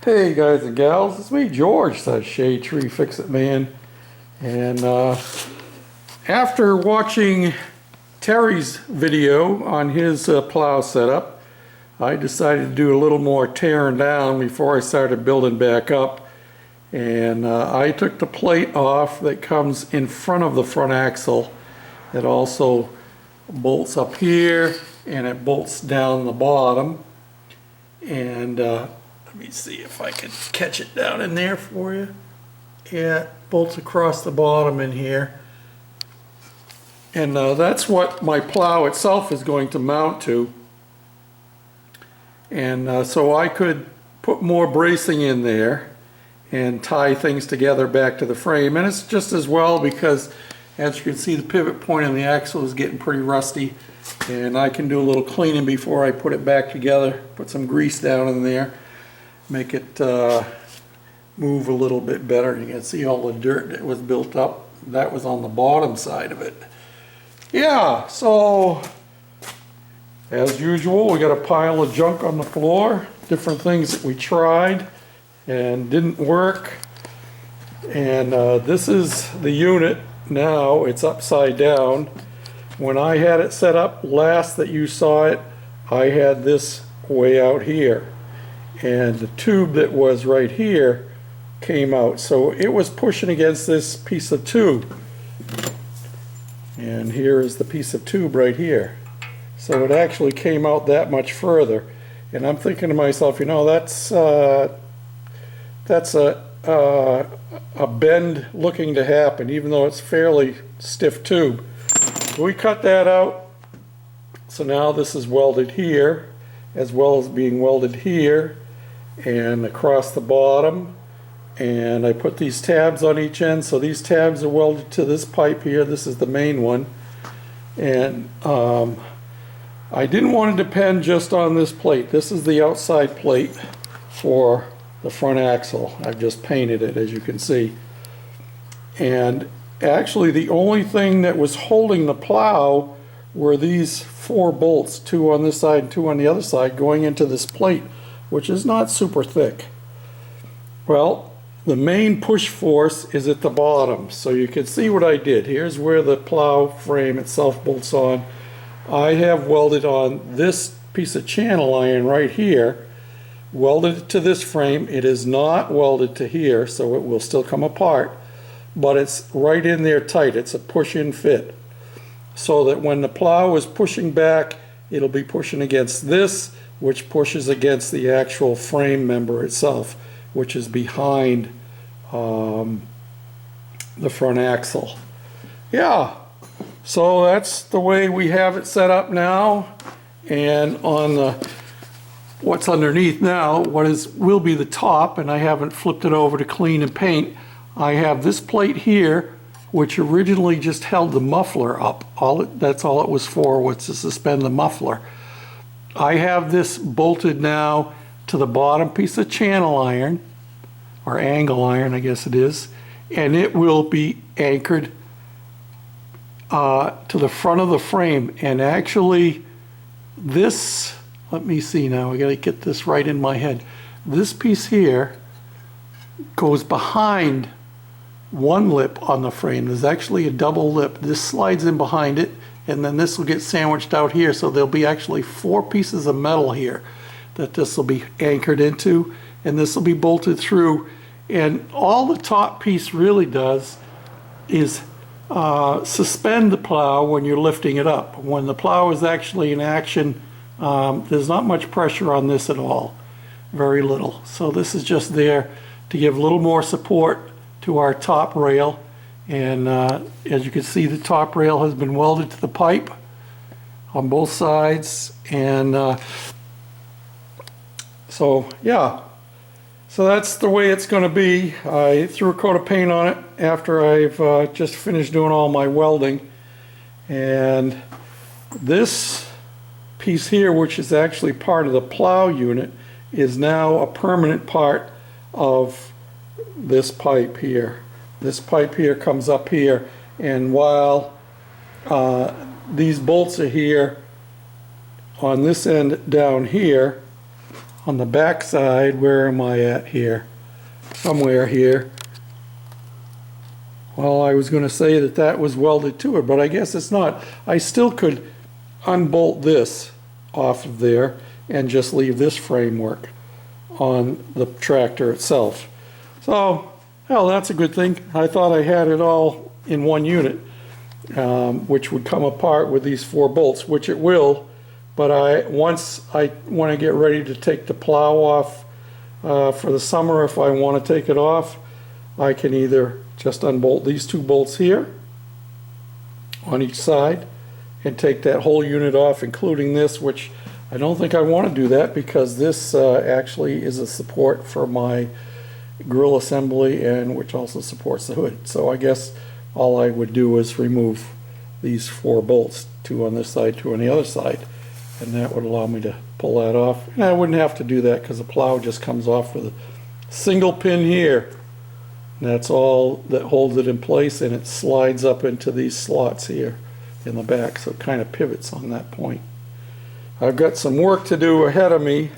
Hey guys and gals, it's me George, the Shade Tree Fix-It Man, and after watching Terry's video on his plow setup, I decided to do a little more tearing down before I started building back up. And I took the plate off that comes in front of the front axle. It also bolts up here and it bolts down the bottom. And let me see if I can catch it down in there for you. Yeah, it bolts across the bottom in here. And that's what my plow itself is going to mount to. And so I could put more bracing in there and tie things together back to the frame. And it's just as well because, as you can see, the pivot point on the axle is getting pretty rusty. And I can do a little cleaning before I put it back together. Put some grease down in there. Make it move a little bit better. You can see all the dirt that was built up. That was on the bottom side of it. Yeah, so as usual, we got a pile of junk on the floor. Different things that we tried and didn't work. And this is the unit now. It's upside down. When I had it set up last that you saw it, I had this way out here. And the tube that was right here came out. So it was pushing against this piece of tube. And here is the piece of tube right here. So it actually came out that much further. And I'm thinking to myself, you know, that's a bend looking to happen, even though it's fairly stiff tube. So we cut that out. So now this is welded here, as well as being welded here and across the bottom. And I put these tabs on each end, so these tabs are welded to this pipe here. This is the main one. And I didn't want to depend just on this plate. This is the outside plate for the front axle. I've just painted it, as you can see. And actually the only thing that was holding the plow were these 4 bolts, 2 on this side and 2 on the other side, going into this plate, which is not super thick. Well, the main push force is at the bottom, so you can see what I did. Here's where the plow frame itself bolts on. I have welded on this piece of channel iron right here, welded it to this frame. It is not welded to here, so it will still come apart, but it's right in there tight. It's a push-in fit, so that when the plow is pushing back, it'll be pushing against this, which pushes against the actual frame member itself, which is behind the front axle. Yeah, so that's the way we have it set up now. And on the what's underneath now, will be the top, and I haven't flipped it over to clean and paint. I have this plate here, which originally just held the muffler up. That's all it was for, was to suspend the muffler. I have this bolted now to the bottom piece of channel iron, or angle iron, I guess it is, and it will be anchored to the front of the frame. And actually this, let me see now, I gotta get this right in my head. This piece here goes behind one lip on the frame. There's actually a double lip. This slides in behind it, and then this will get sandwiched out here. So there'll be actually 4 pieces of metal here that this will be anchored into, and this will be bolted through. And all the top piece really does is suspend the plow when you're lifting it up. When the plow is actually in action, there's not much pressure on this at all, very little. So this is just there to give a little more support to our top rail. And as you can see, the top rail has been welded to the pipe on both sides. And so yeah, so that's the way it's going to be. I threw a coat of paint on it after I've just finished doing all my welding. And this piece here, which is actually part of the plow unit, is now a permanent part of this pipe here. This pipe here comes up here, and while these bolts are here on this end down here, on the back side, where am I at here? Somewhere here. Well, I was going to say that that was welded to it, but I guess it's not. I still could unbolt this off of there and just leave this framework on the tractor itself. So, hell, that's a good thing. I thought I had it all in one unit, which would come apart with these 4 bolts, which it will, but once I want to get ready to take the plow off for the summer, if I want to take it off, I can either just unbolt these 2 bolts here on each side and take that whole unit off, including this, which I don't think I want to do that because this actually is a support for my grill assembly, and which also supports the hood. So I guess all I would do is remove these 4 bolts, 2 on this side, 2 on the other side, and that would allow me to pull that off. And I wouldn't have to do that because the plow just comes off with a single pin here. And that's all that holds it in place, and it slides up into these slots here in the back, so it kind of pivots on that point. I've got some work to do ahead of me.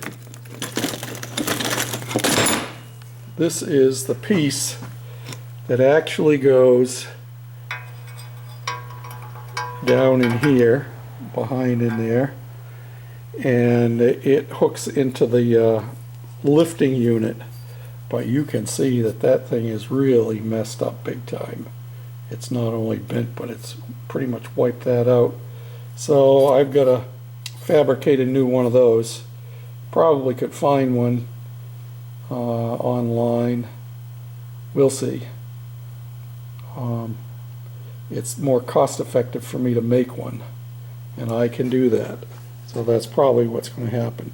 This is the piece that actually goes down in here, behind in there, and it hooks into the lifting unit. But you can see that that thing is really messed up big time. It's not only bent, but it's pretty much wiped that out. So I've got to fabricate a new one of those. Probably could find one online. We'll see. It's more cost effective for me to make one, and I can do that. So that's probably what's going to happen.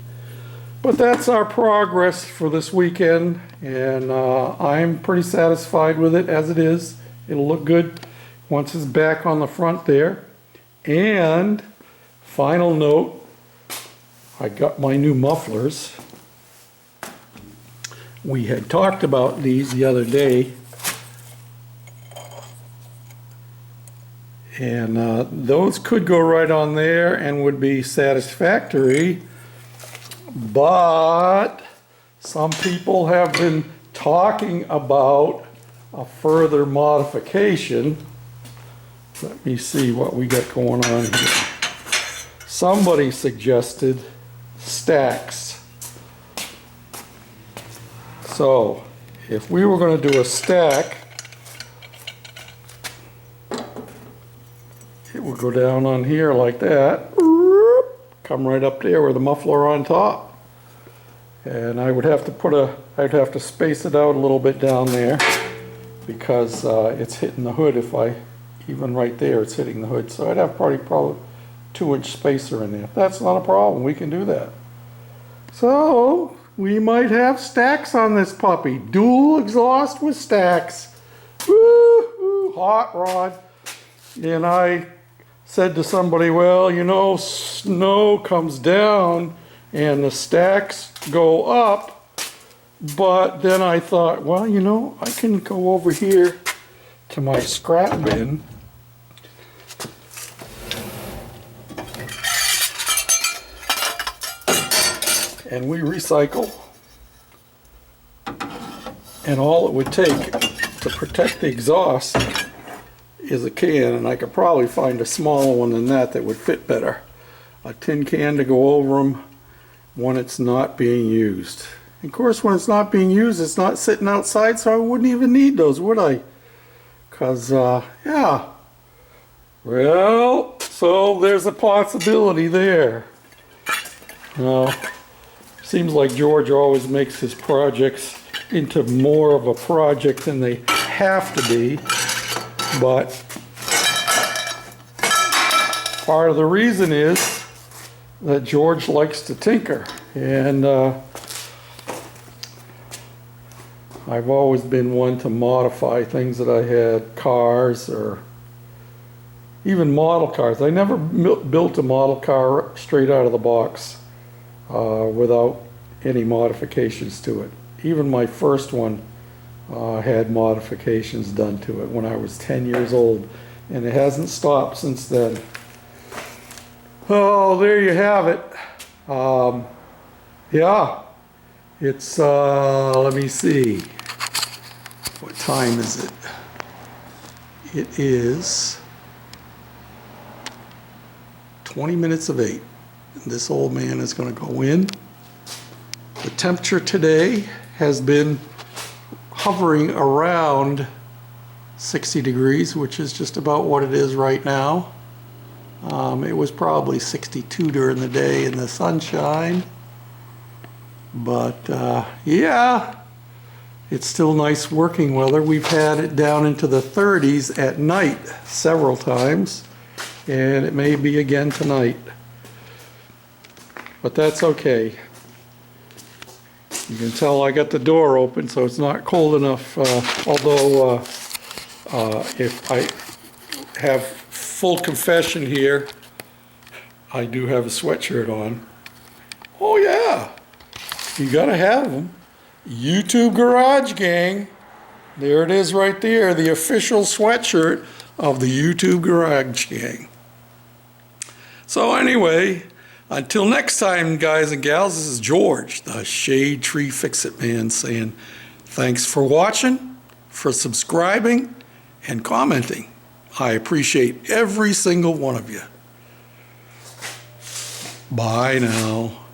But that's our progress for this weekend, and I'm pretty satisfied with it as it is. It'll look good once it's back on the front there. And final note, I got my new mufflers. We had talked about these the other day, and those could go right on there and would be satisfactory. But some people have been talking about a further modification. Let me see what we got going on here. Somebody suggested stacks. So if we were going to do a stack, it would go down on here like that. Come right up there with the muffler on top, and I would have to I'd have to space it out a little bit down there because it's hitting the hood. If I even right there, it's hitting the hood, so I'd have probably 2-inch spacer in there. That's not a problem. We can do that. So we might have stacks on this puppy. Dual exhaust with stacks. Woo, hot rod. And I said to somebody, well, you know, snow comes down and the stacks go up, but then I thought, well, you know, I can go over here to my scrap bin and we recycle, and all it would take to protect the exhaust is a can, and I could probably find a smaller one than that that would fit better. A tin can to go over them when it's not being used. Of course, when it's not being used, it's not sitting outside, so I wouldn't even need those, would I? Because, yeah. Well, so there's a possibility there. Now, seems like George always makes his projects into more of a project than they have to be. But part of the reason is that George likes to tinker, and I've always been one to modify things that I had, cars or even model cars. I never built a model car straight out of the box without any modifications to it. Even my first one had modifications done to it when I was 10 years old, and it hasn't stopped since then. Oh, there you have it. Yeah, It's, let me see. What time is it? It is 20 minutes of 8. And this old man is going to go in. The temperature today has been hovering around 60 degrees, which is just about what it is right now. It was probably 62 during the day in the sunshine. But yeah, it's still nice working weather. We've had it down into the 30s at night several times, and it may be again tonight. But that's okay. You can tell I got the door open, so it's not cold enough, although if I have full confession here, I do have a sweatshirt on. Oh yeah, you gotta have them. YouTube Garage Gang. There it is right there, the official sweatshirt of the YouTube Garage Gang. So anyway, until next time, guys and gals, this is George, the Shade Tree Fix-It Man, saying thanks for watching, for subscribing, and commenting. I appreciate every single one of you. Bye now.